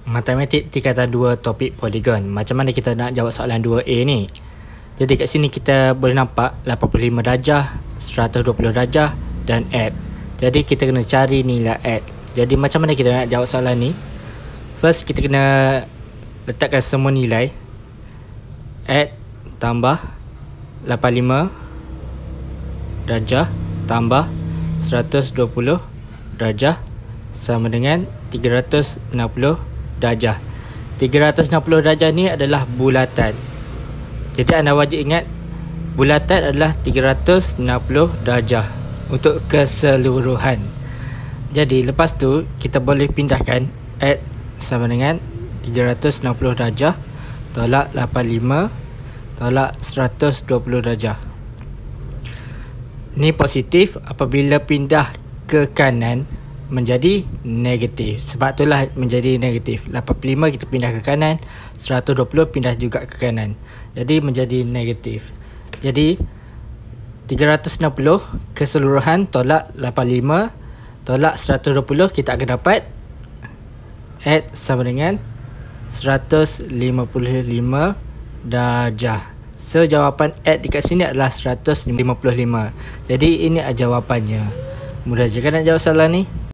Matematik tingkatan 2 topik poligon. Macam mana kita nak jawab soalan 2A ni? Jadi kat sini kita boleh nampak 85 darjah, 120 darjah dan add. Jadi kita kena cari nilai add. Jadi macam mana kita nak jawab soalan ni? First kita kena letakkan semua nilai. Add tambah 85 darjah tambah 120 darjah sama dengan 360 darjah. 360 darjah ni adalah bulatan. Jadi anda wajib ingat bulatan adalah 360 darjah untuk keseluruhan. Jadi lepas tu kita boleh pindahkan add sama dengan 360 darjah tolak 85 tolak 120 darjah. Ni positif, apabila pindah ke kanan menjadi negatif. Sebab itulah menjadi negatif. 85 kita pindah ke kanan, 120 pindah juga ke kanan. Jadi menjadi negatif. Jadi 360 keseluruhan tolak 85 tolak 120, kita akan dapat add sama dengan 155 darjah. So jawapan add dekat sini adalah 155. Jadi ini adalah jawapannya. Mudah je kan nak jawab soalan ni?